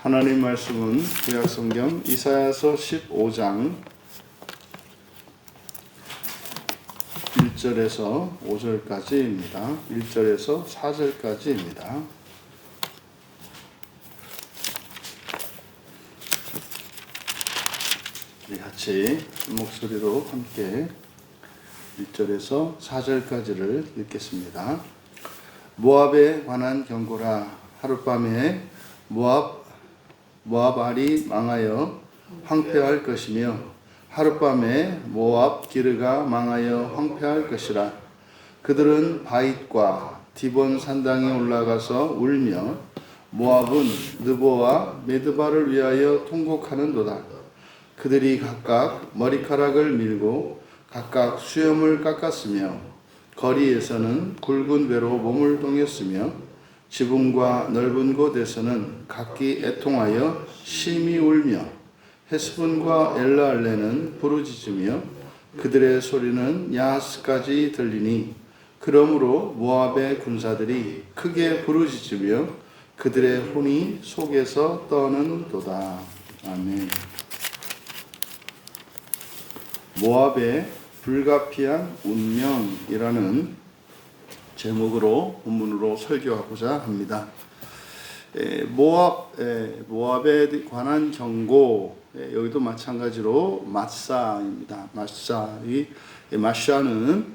하나님 말씀은 구약성경 이사야서 15장 1절에서 5절까지입니다. 1절에서 4절까지입니다. 우리 같이 목소리로 함께 1절에서 4절까지를 읽겠습니다. 모압에 관한 경고라. 하룻밤에 모압알이 망하여 황폐할 것이며 하룻밤에 모압 기르가 망하여 황폐할 것이라. 그들은 바잇과 디본 산당에 올라가서 울며 모압은 느보와 메드바를 위하여 통곡하는도다. 그들이 각각 머리카락을 밀고 각각 수염을 깎았으며 거리에서는 굵은 배로 몸을 동였으며 지붕과 넓은 곳에서는 각기 애통하여 심히 울며 헤스본과 엘라알레는 부르짖으며 그들의 소리는 야하스까지 들리니 그러므로 모압의 군사들이 크게 부르짖으며 그들의 혼이 속에서 떠는도다. 아멘. 모압의 불가피한 운명이라는 제목으로 본문으로 설교하고자 합니다. 모압에 관한 경고, 여기도 마찬가지로 마사입니다. 마사는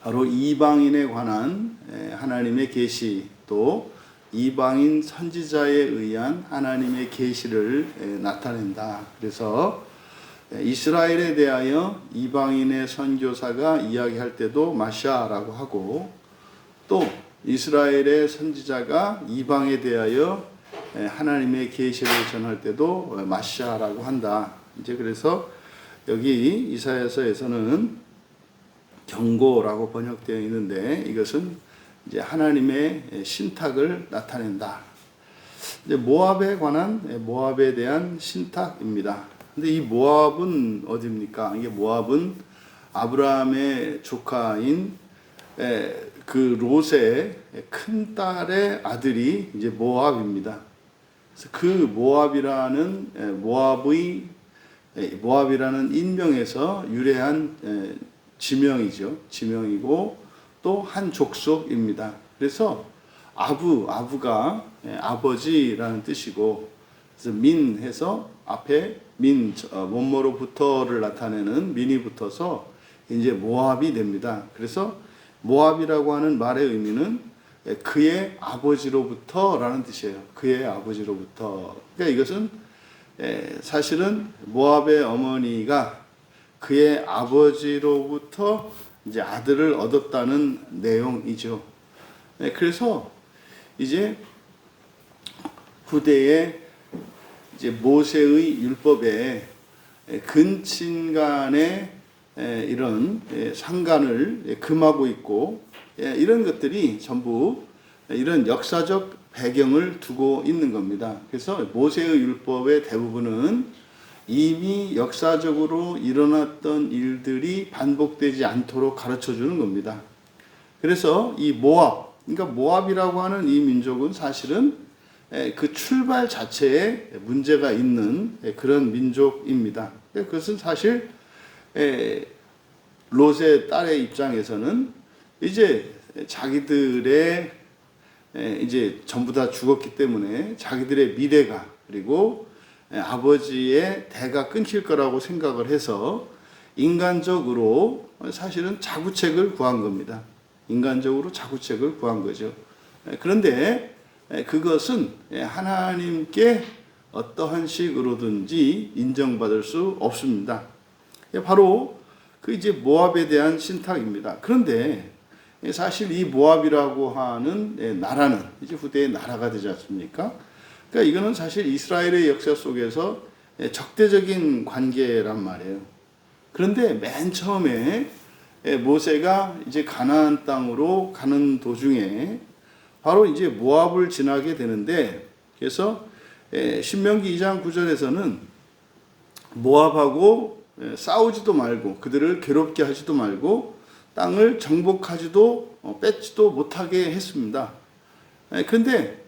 바로 이방인에 관한 하나님의 계시, 또 이방인 선지자에 의한 하나님의 계시를 나타낸다. 그래서 이스라엘에 대하여 이방인의 선교사가 이야기할 때도 마샤라고 하고, 또 이스라엘의 선지자가 이방에 대하여 하나님의 계시를 전할 때도 마샤라고 한다. 이제 그래서 여기 이사야서에서는 경고라고 번역되어 있는데 이것은 이제 하나님의 신탁을 나타낸다. 이제 모압에 대한 신탁입니다. 근데 이 모압은 어디입니까? 이게 모압은 아브라함의 조카인 그 롯의 큰 딸의 아들이 이제 모압입니다. 그래서 그 모압이라는 인명에서 유래한 지명이고 또 한 족속입니다. 그래서 아부가 아버지라는 뜻이고, 그래서 민해서 앞에 뭐뭐로부터를 나타내는 민이 붙어서 이제 모압이 됩니다. 그래서 모압이라고 하는 말의 의미는 그의 아버지로부터라는 뜻이에요. 그의 아버지로부터. 그러니까 이것은 사실은 모압의 어머니가 그의 아버지로부터 이제 아들을 얻었다는 내용이죠. 그래서 이제 후대에 이제 모세의 율법에 근친 간의 이런 상관을 금하고 있고, 이런 것들이 전부 이런 역사적 배경을 두고 있는 겁니다. 그래서 모세의 율법의 대부분은 이미 역사적으로 일어났던 일들이 반복되지 않도록 가르쳐 주는 겁니다. 그래서 이 그러니까 모압이라고 하는 이 민족은 사실은 그 출발 자체에 문제가 있는 그런 민족입니다. 그것은 사실 롯의 딸의 입장에서는 이제 자기들의 이제 전부 다 죽었기 때문에 자기들의 미래가, 그리고 아버지의 대가 끊길 거라고 생각을 해서 인간적으로 사실은 자구책을 구한 겁니다. 인간적으로 자구책을 구한 거죠. 그런데 그것은 하나님께 어떠한 식으로든지 인정받을 수 없습니다. 바로 그 이제 모압에 대한 신탁입니다. 그런데 사실 이 모압이라고 하는 나라는 이제 후대의 나라가 되지 않습니까? 그러니까 이거는 사실 이스라엘의 역사 속에서 적대적인 관계란 말이에요. 그런데 맨 처음에 모세가 이제 가나안 땅으로 가는 도중에 바로 이제 모압을 지나게 되는데, 그래서 신명기 2장 9절에서는 모압하고 싸우지도 말고 그들을 괴롭게 하지도 말고 땅을 정복하지도 뺏지도 못하게 했습니다. 그런데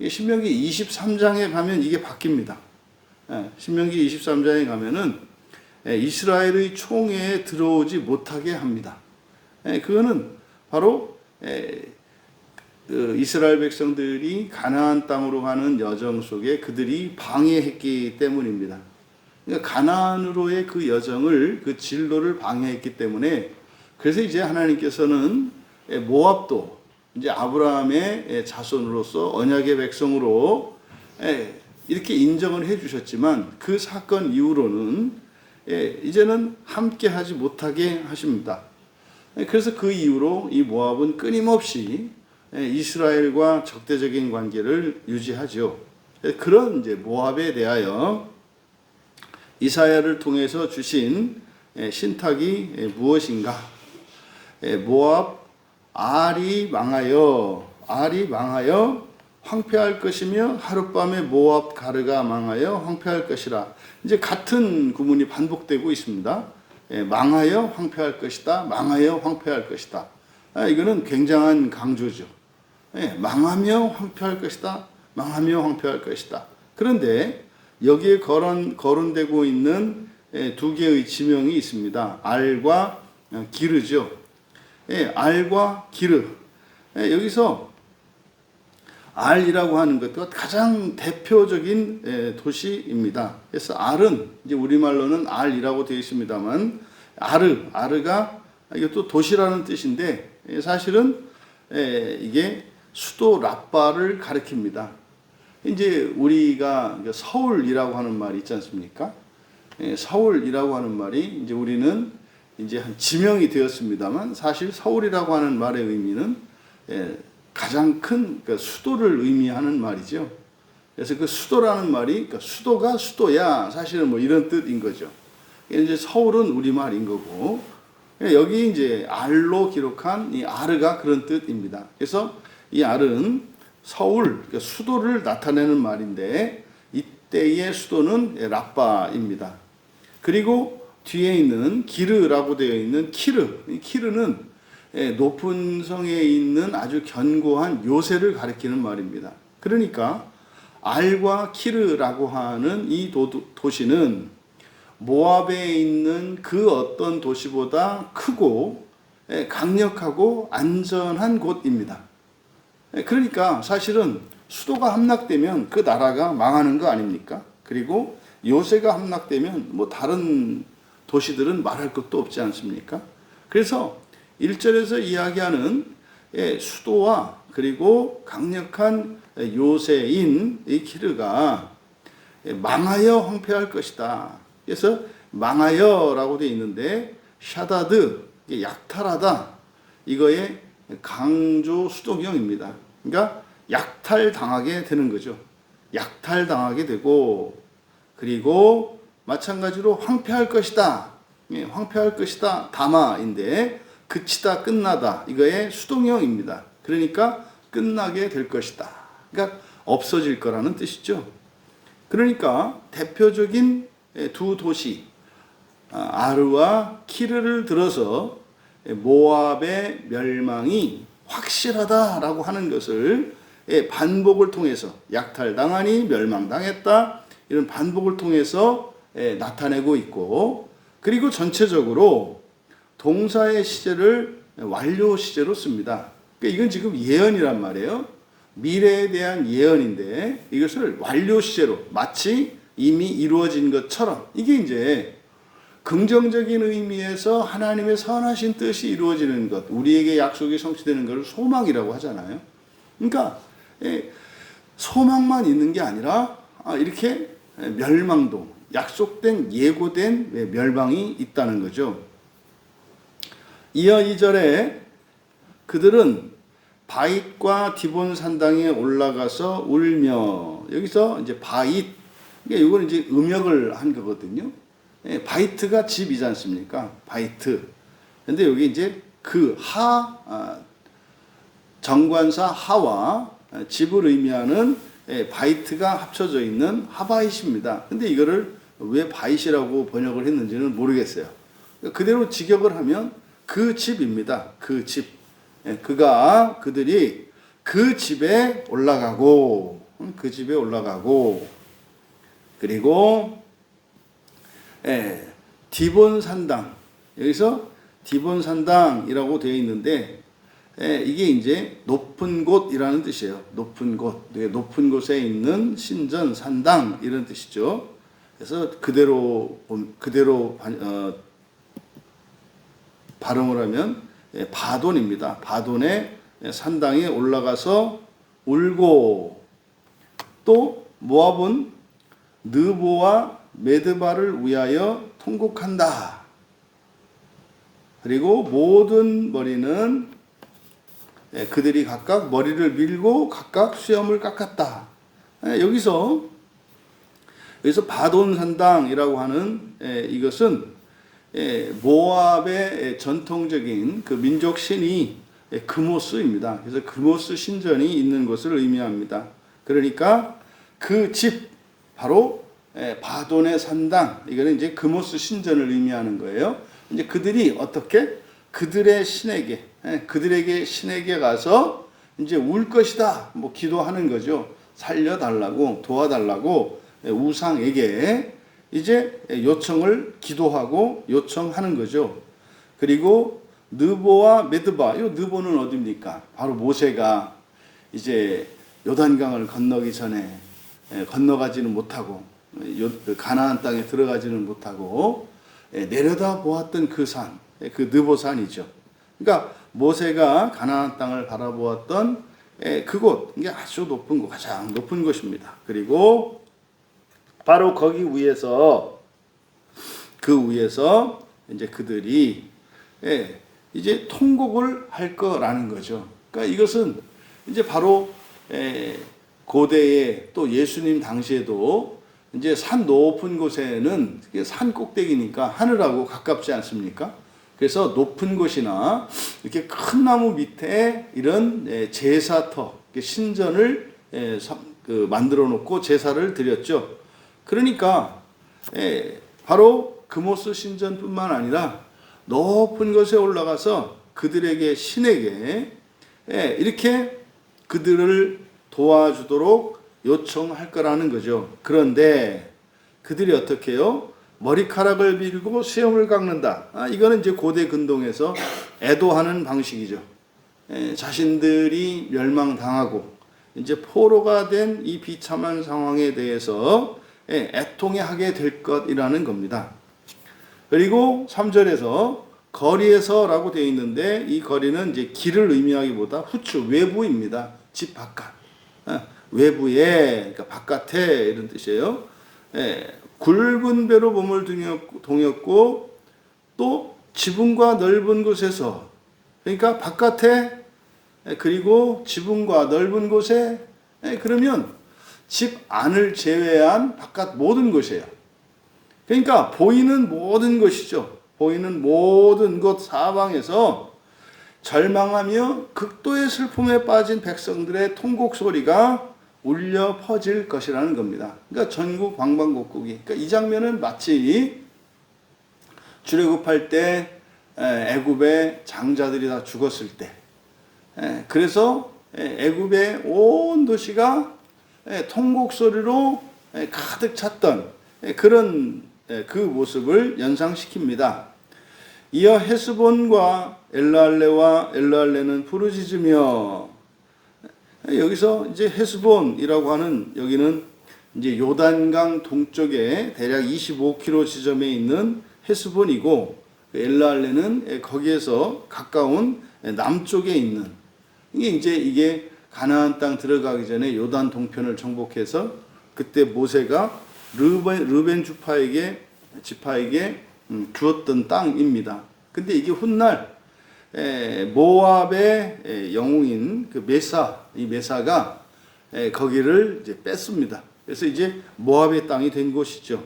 신명기 23장에 가면 이게 바뀝니다. 신명기 23장에 가면은 이스라엘의 총회에 들어오지 못하게 합니다. 그거는 바로 그 이스라엘 백성들이 가나안 땅으로 가는 여정 속에 그들이 방해했기 때문입니다. 그러니까 가나안으로의 그 여정을, 그 진로를 방해했기 때문에, 그래서 이제 하나님께서는 모압도 이제 아브라함의 자손으로서 언약의 백성으로 이렇게 인정을 해주셨지만, 그 사건 이후로는 이제는 함께 하지 못하게 하십니다. 그래서 그 이후로 이 모압은 끊임없이 이스라엘과 적대적인 관계를 유지하죠. 그런 이제 모압에 대하여 이사야를 통해서 주신 신탁이 무엇인가? 모압 알이 망하여 황폐할 것이며 하룻밤에 모압 가르가 망하여 황폐할 것이라. 이제 같은 구문이 반복되고 있습니다. 망하여 황폐할 것이다. 망하여 황폐할 것이다. 이거는 굉장한 강조죠. 망하며 황폐할 것이다. 망하며 황폐할 것이다. 그런데 여기에 거론되고 있는 두 개의 지명이 있습니다. 알과 기르죠. 알과 기르. 여기서 알이라고 하는 것도 가장 대표적인 도시입니다. 그래서 알은 이제 우리말로는 알이라고 되어 있습니다만, 아르가 이것도 도시라는 뜻인데 사실은 이게 수도 라빠를 가리킵니다. 이제 우리가 서울이라고 하는 말이 있지 않습니까? 서울이라고 하는 말이 이제 우리는 이제 한 지명이 되었습니다만, 사실 서울이라고 하는 말의 의미는 가장 큰 그러니까 수도를 의미하는 말이죠. 그래서 그 수도라는 말이 그러니까 수도가 수도야, 사실은 뭐 이런 뜻인 거죠. 이제 서울은 우리말인 거고, 여기 이제 알로 기록한 이 아르가 그런 뜻입니다. 그래서 이 알은 서울, 그러니까 수도를 나타내는 말인데, 이때의 수도는 라빠입니다. 그리고 뒤에 있는 기르라고 되어 있는 이 키르는 높은 성에 있는 아주 견고한 요새를 가리키는 말입니다. 그러니까 알과 키르라고 하는 이 도시는 모압에 있는 그 어떤 도시보다 크고 강력하고 안전한 곳입니다. 그러니까 사실은 수도가 함락되면 그 나라가 망하는 거 아닙니까? 그리고 요새가 함락되면 뭐 다른 도시들은 말할 것도 없지 않습니까? 그래서 1절에서 이야기하는 수도와 그리고 강력한 요새인 이 키르가 망하여 황폐할 것이다. 그래서 망하여라고 되어 있는데, 샤다드, 약탈하다, 이거의 강조 수동형입니다. 그러니까 약탈당하게 되는 거죠. 약탈당하게 되고, 그리고 마찬가지로 황폐할 것이다. 황폐할 것이다. 다마인데, 그치다, 끝나다, 이거의 수동형입니다. 그러니까 끝나게 될 것이다. 그러니까 없어질 거라는 뜻이죠. 그러니까 대표적인 두 도시 아르와 키르를 들어서 모압의 멸망이 확실하다라고 하는 것을 반복을 통해서, 약탈당하니 멸망당했다, 이런 반복을 통해서 나타내고 있고, 그리고 전체적으로 동사의 시제를 완료 시제로 씁니다. 그러니까 이건 지금 예언이란 말이에요. 미래에 대한 예언인데 이것을 완료 시제로, 마치 이미 이루어진 것처럼, 이게 이제 긍정적인 의미에서 하나님의 선하신 뜻이 이루어지는 것, 우리에게 약속이 성취되는 것을 소망이라고 하잖아요. 그러니까 소망만 있는 게 아니라 이렇게 멸망도, 약속된, 예고된 멸망이 있다는 거죠. 이어 2절에 그들은 바잇과 디본 산당에 올라가서 울며, 여기서 이제 바잇, 그러니까 이건 이제 음역을 한 거거든요. 바이트가 집이지 않습니까? 바이트. 근데 여기 이제 그 정관사 하와 집을 의미하는 바이트가 합쳐져 있는 하바잇입니다. 근데 이거를 왜 바잇이라고 번역을 했는지는 모르겠어요. 그대로 직역을 하면 그 집입니다. 그 집. 그들이 그 집에 올라가고, 그 집에 올라가고, 그리고 디본 산당, 여기서 디본 산당이라고 되어 있는데 이게 이제 높은 곳이라는 뜻이에요. 높은 곳, 높은 곳에 있는 신전 산당 이런 뜻이죠. 그래서 그대로 발음을 하면 바돈입니다. 바돈의 산당에 올라가서 울고, 또 모압은 느보와 메드바를 위하여 통곡한다. 그리고 모든 머리는 그들이 각각 머리를 밀고 각각 수염을 깎았다. 여기서 바돈 산당이라고 하는 이것은 모압의 전통적인 그 민족 신이 그모스입니다. 그래서 그모스 신전이 있는 것을 의미합니다. 그러니까 그 집, 바로 바돈의 산당, 이거는 이제 그모스 신전을 의미하는 거예요. 이제 그들이 어떻게 그들의 신에게 가서 이제 울 것이다, 뭐 기도하는 거죠. 살려달라고, 도와달라고 우상에게 이제 기도하고 요청하는 거죠. 그리고 느보와 메드바, 이 느보는 어디입니까? 바로 모세가 이제 요단강을 건너기 전에 건너가지는 못하고 가나안 땅에 들어가지는 못하고 내려다 보았던 그 산, 그 느보산이죠. 그러니까 모세가 가나안 땅을 바라보았던 그곳, 이게 아주 높은 곳, 가장 높은 곳입니다. 그리고 바로 거기 위에서, 그 위에서 이제 그들이 이제 통곡을 할 거라는 거죠. 그러니까 이것은 이제 바로 고대에 또 예수님 당시에도 이제 산 높은 곳에는 산 꼭대기니까 하늘하고 가깝지 않습니까? 그래서 높은 곳이나 이렇게 큰 나무 밑에 이런 제사터, 신전을 만들어 놓고 제사를 드렸죠. 그러니까 바로 그모스 신전뿐만 아니라 높은 곳에 올라가서 그들에게 신에게 이렇게 그들을 도와주도록 요청할 거라는 거죠. 그런데 그들이 어떻게 해요? 머리카락을 밀고 수염을 깎는다. 이거는 이제 고대 근동에서 애도하는 방식이죠. 자신들이 멸망당하고 이제 포로가 된 이 비참한 상황에 대해서 애통해하게 될 것이라는 겁니다. 그리고 3절에서 거리에서라고 되어 있는데 이 거리는 이제 길을 의미하기보다 후추, 외부입니다. 집 바깥, 외부에, 그러니까 바깥에 이런 뜻이에요. 굵은 배로 몸을 동였고 또 지붕과 넓은 곳에서, 그러니까 바깥에, 그리고 지붕과 넓은 곳에, 그러면 집 안을 제외한 바깥 모든 곳이에요. 그러니까 보이는 모든 것이죠. 보이는 모든 곳 사방에서 절망하며 극도의 슬픔에 빠진 백성들의 통곡 소리가 울려 퍼질 것이라는 겁니다. 그러니까 전국 방방곡곡이. 그러니까 이 장면은 마치 출애굽할 때 애굽의 장자들이 다 죽었을 때, 그래서 애굽의 온 도시가 통곡 소리로 가득 찼던 그런 그 모습을 연상시킵니다. 이어 헤스본과 엘르알레는 부르짖으며, 여기서 이제 헤스본이라고 하는, 여기는 이제 요단강 동쪽에 대략 25km 지점에 있는 헤스본이고, 엘르알레는 거기에서 가까운 남쪽에 있는, 이게 가나안 땅 들어가기 전에 요단 동편을 정복해서 그때 모세가 르벤 지파에게 주었던 땅입니다. 근데 이게 훗날 모압의 영웅인 그 이 메사가 거기를 이제 뺐습니다. 그래서 이제 모압의 땅이 된 곳이죠.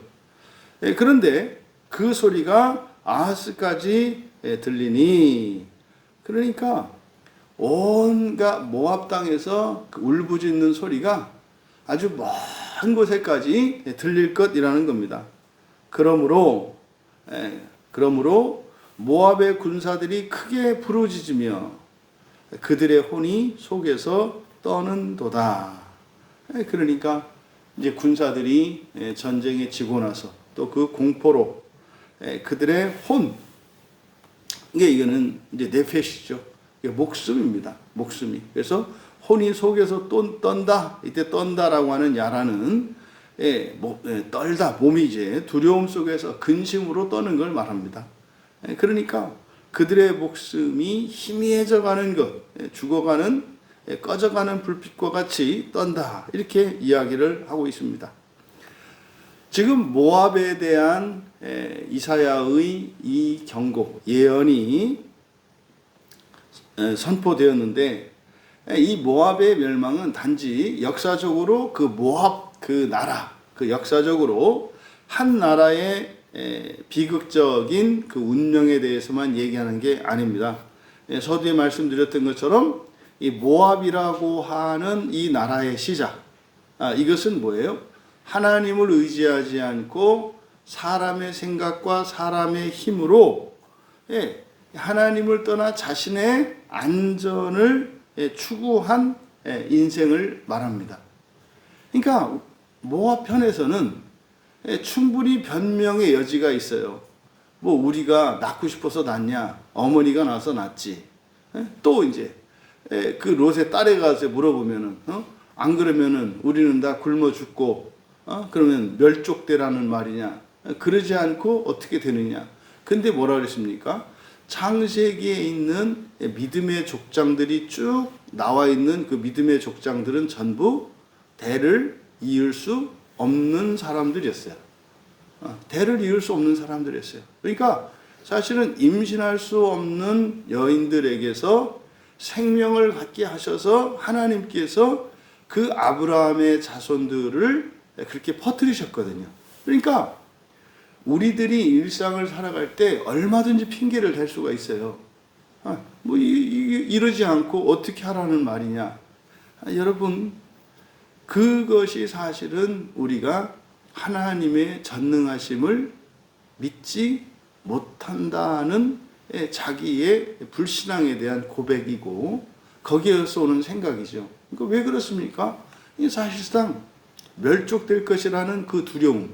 그런데 그 소리가 아하스까지 들리니, 그러니까 온갖 모압 땅에서 그 울부짖는 소리가 아주 먼 곳에까지 들릴 것이라는 겁니다. 그러므로 모압의 군사들이 크게 부르짖으며 그들의 혼이 속에서 떠는도다. 그러니까 이제 군사들이 전쟁에 지고 나서 또 그 공포로 그들의 이거는 이제 네페시죠. 목숨입니다. 목숨이. 그래서 혼이 속에서 떤다. 이때 떤다라고 하는 야라는 떨다, 몸이 이제 두려움 속에서 근심으로 떠는 걸 말합니다. 그러니까 그들의 목숨이 희미해져 가는 것, 죽어가는, 꺼져가는 불빛과 같이 떤다. 이렇게 이야기를 하고 있습니다. 지금 모압에 대한 이사야의 이 경고, 예언이 선포되었는데, 이 모압의 멸망은 단지 역사적으로 그 모압 그 나라, 그 역사적으로 한 나라의 비극적인 그 운명에 대해서만 얘기하는 게 아닙니다. 서두에 말씀드렸던 것처럼 이 모압이라고 하는 이 나라의 시작, 이것은 뭐예요? 하나님을 의지하지 않고 사람의 생각과 사람의 힘으로 하나님을 떠나 자신의 안전을 추구한 인생을 말합니다. 그러니까 모압 편에서는 충분히 변명의 여지가 있어요. 뭐 우리가 낳고 싶어서 낳냐? 어머니가 낳아서 낳지. 또 이제 그 롯의 딸에 가서 물어보면은 안 그러면은 우리는 다 굶어 죽고 그러면 멸족되라는 말이냐? 그러지 않고 어떻게 되느냐? 근데 뭐라 그랬습니까? 창세기에 있는 믿음의 족장들이 쭉 나와 있는 그 믿음의 족장들은 전부 대를 이을 수 없는 사람들이었어요. 대를 이을 수 없는 사람들이었어요. 그러니까 사실은 임신할 수 없는 여인들에게서 생명을 갖게 하셔서 하나님께서 그 아브라함의 자손들을 그렇게 퍼뜨리셨거든요. 그러니까 우리들이 일상을 살아갈 때 얼마든지 핑계를 댈 수가 있어요. 이러지 않고 어떻게 하라는 말이냐. 여러분, 그것이 사실은 우리가 하나님의 전능하심을 믿지 못한다는 자기의 불신앙에 대한 고백이고 거기에서 오는 생각이죠. 그러니까 왜 그렇습니까? 사실상 멸족될 것이라는 그 두려움,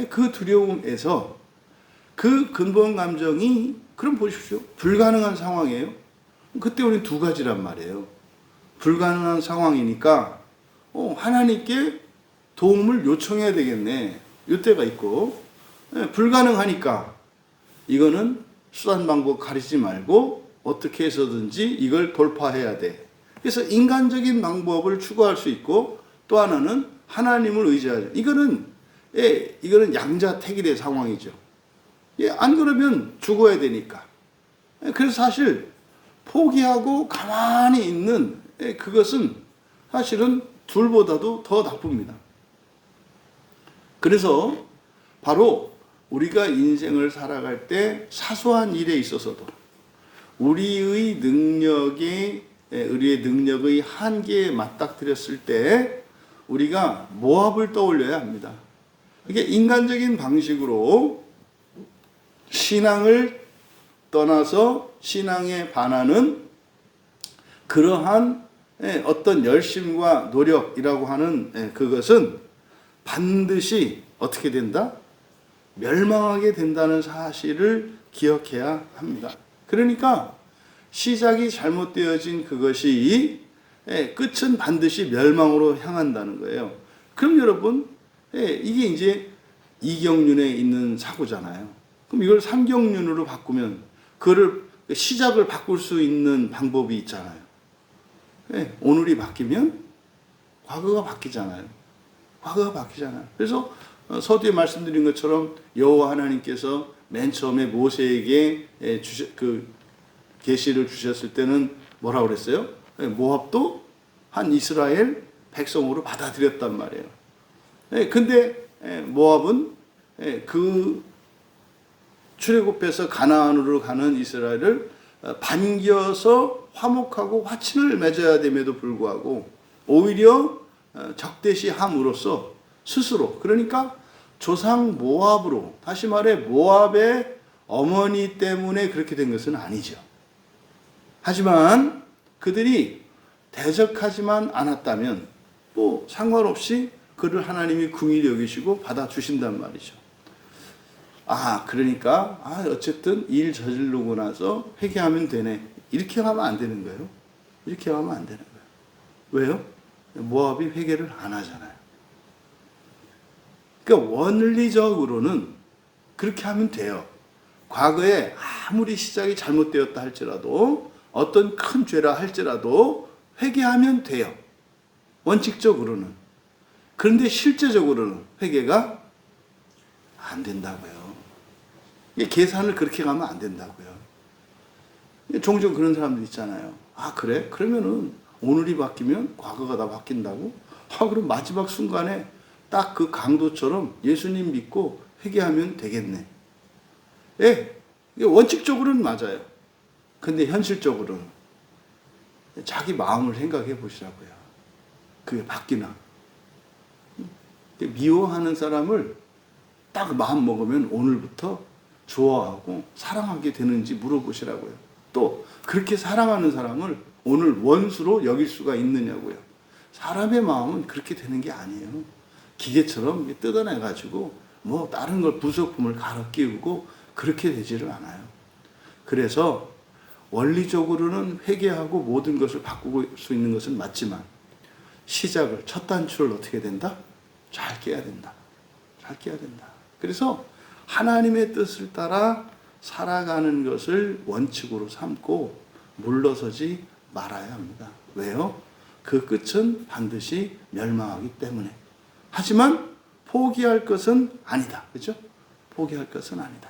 그 두려움에서 그 근본 감정이 그럼 보십시오. 불가능한 상황이에요. 그때 우리는 두 가지란 말이에요. 불가능한 상황이니까 하나님께 도움을 요청해야 되겠네. 이때가 있고 불가능하니까 이거는 수단 방법 가리지 말고 어떻게 해서든지 이걸 돌파해야 돼. 그래서 인간적인 방법을 추구할 수 있고 또 하나는 하나님을 의지하죠. 이거는 양자택일의 상황이죠. 안 그러면 죽어야 되니까. 그래서 사실 포기하고 가만히 있는 그것은 사실은 둘보다도 더 나쁩니다. 그래서 바로 우리가 인생을 살아갈 때 사소한 일에 있어서도 우리의 능력의 한계에 맞닥뜨렸을 때 우리가 모압을 떠올려야 합니다. 이게 인간적인 방식으로 신앙을 떠나서 신앙에 반하는 그러한 어떤 열심과 노력이라고 하는 그것은 반드시 어떻게 된다? 멸망하게 된다는 사실을 기억해야 합니다. 그러니까 시작이 잘못되어진 그것이 끝은 반드시 멸망으로 향한다는 거예요. 그럼 여러분, 이게 이제 이경륜에 있는 사고잖아요. 그럼 이걸 삼경륜으로 바꾸면 그거를 시작을 바꿀 수 있는 방법이 있잖아요. 오늘이 바뀌면 과거가 바뀌잖아요. 그래서 서두에 말씀드린 것처럼 여호와 하나님께서 맨 처음에 모세에게 계시를 주셨을 때는 뭐라고 그랬어요? 모압도 한 이스라엘 백성으로 받아들였단 말이에요. 근데 모압은 그 출애굽해서 가나안으로 가는 이스라엘을 반겨서 화목하고 화친을 맺어야 됨에도 불구하고 오히려 적대시함으로써 스스로, 그러니까 조상 모압으로, 다시 말해 모압의 어머니 때문에 그렇게 된 것은 아니죠. 하지만 그들이 대적하지만 않았다면 뭐 상관없이 그를 하나님이 긍휼히 여기시고 받아주신단 말이죠. 그러니까 어쨌든 일 저지르고 나서 회개하면 되네. 이렇게 하면 안 되는 거예요. 이렇게 하면 안 되는 거예요. 왜요? 모압이 회개를 안 하잖아요. 그러니까 원리적으로는 그렇게 하면 돼요. 과거에 아무리 시작이 잘못되었다 할지라도 어떤 큰 죄라 할지라도 회개하면 돼요. 원칙적으로는. 그런데 실제적으로는 회개가 안 된다고요. 계산을 그렇게 가면 안 된다고요. 종종 그런 사람들 있잖아요. 그래? 그러면은 오늘이 바뀌면 과거가 다 바뀐다고? 그럼 마지막 순간에 딱 그 강도처럼 예수님 믿고 회개하면 되겠네. 예, 이게 원칙적으로는 맞아요. 근데 현실적으로는 자기 마음을 생각해 보시라고요. 그게 바뀌나? 미워하는 사람을 딱 마음 먹으면 오늘부터 좋아하고 사랑하게 되는지 물어보시라고요. 또 그렇게 사랑하는 사람을 오늘 원수로 여길 수가 있느냐고요. 사람의 마음은 그렇게 되는 게 아니에요. 기계처럼 뜯어내가지고 뭐 다른 걸 부속품을 갈아 끼우고 그렇게 되지를 않아요. 그래서 원리적으로는 회개하고 모든 것을 바꾸고 수 있는 것은 맞지만 시작을 첫 단추를 어떻게 된다? 잘 깨야 된다. 잘 깨야 된다. 그래서 하나님의 뜻을 따라 살아가는 것을 원칙으로 삼고 물러서지 말아야 합니다. 왜요? 그 끝은 반드시 멸망하기 때문에. 하지만 포기할 것은 아니다. 그렇죠? 포기할 것은 아니다.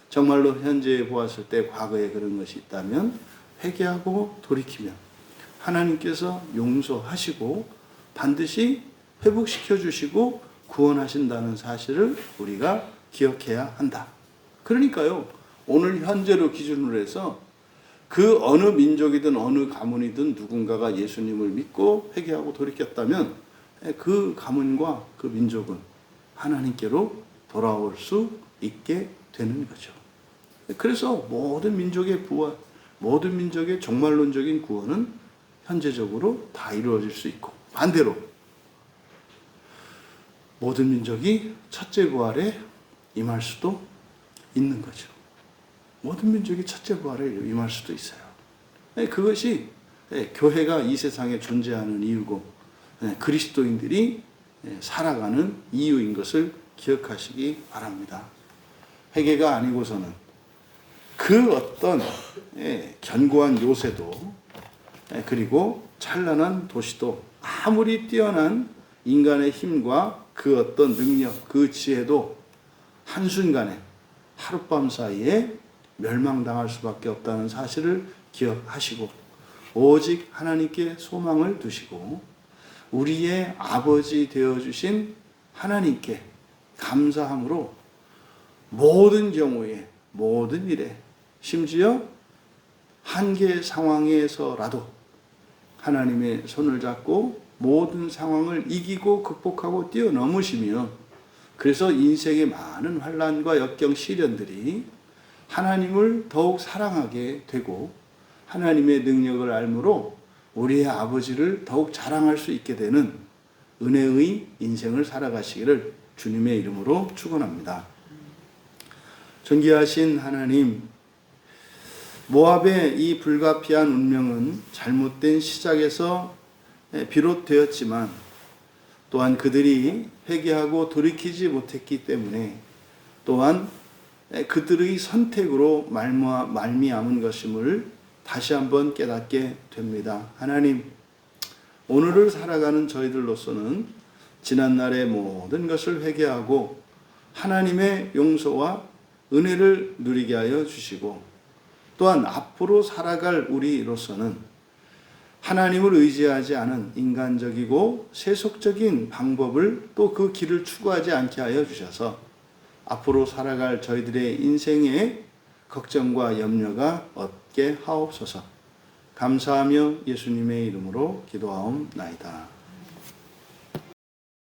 정말로 현재에 보았을 때 과거에 그런 것이 있다면 회개하고 돌이키면 하나님께서 용서하시고 반드시 회복시켜 주시고 구원하신다는 사실을 우리가 기억해야 한다. 그러니까요, 오늘 현재로 기준으로 해서 그 어느 민족이든 어느 가문이든 누군가가 예수님을 믿고 회개하고 돌이켰다면 그 가문과 그 민족은 하나님께로 돌아올 수 있게 되는 거죠. 그래서 모든 민족의 부활, 모든 민족의 종말론적인 구원은 현재적으로 다 이루어질 수 있고, 반대로 모든 민족이 첫째 부활에 임할 수도 있는 거죠. 모든 민족이 첫째 부활에 임할 수도 있어요. 그것이 교회가 이 세상에 존재하는 이유고 그리스도인들이 살아가는 이유인 것을 기억하시기 바랍니다. 회개가 아니고서는 그 어떤 견고한 요새도 그리고 찬란한 도시도 아무리 뛰어난 인간의 힘과 그 어떤 능력, 그 지혜도 한순간에 하룻밤 사이에 멸망당할 수밖에 없다는 사실을 기억하시고 오직 하나님께 소망을 두시고 우리의 아버지 되어주신 하나님께 감사함으로 모든 경우에 모든 일에 심지어 한계 상황에서라도 하나님의 손을 잡고 모든 상황을 이기고 극복하고 뛰어넘으시며 그래서 인생의 많은 환난과 역경 시련들이 하나님을 더욱 사랑하게 되고 하나님의 능력을 알므로 우리의 아버지를 더욱 자랑할 수 있게 되는 은혜의 인생을 살아가시기를 주님의 이름으로 축원합니다. 존귀하신 하나님, 모압의 이 불가피한 운명은 잘못된 시작에서 비롯되었지만 또한 그들이 회개하고 돌이키지 못했기 때문에 또한 그들의 선택으로 말미암은 것임을 다시 한번 깨닫게 됩니다. 하나님, 오늘을 살아가는 저희들로서는 지난날의 모든 것을 회개하고 하나님의 용서와 은혜를 누리게 하여 주시고 또한 앞으로 살아갈 우리로서는 하나님을 의지하지 않은 인간적이고 세속적인 방법을 또 그 길을 추구하지 않게 하여 주셔서 앞으로 살아갈 저희들의 인생에 걱정과 염려가 없게 하옵소서. 감사하며 예수님의 이름으로 기도하옵나이다.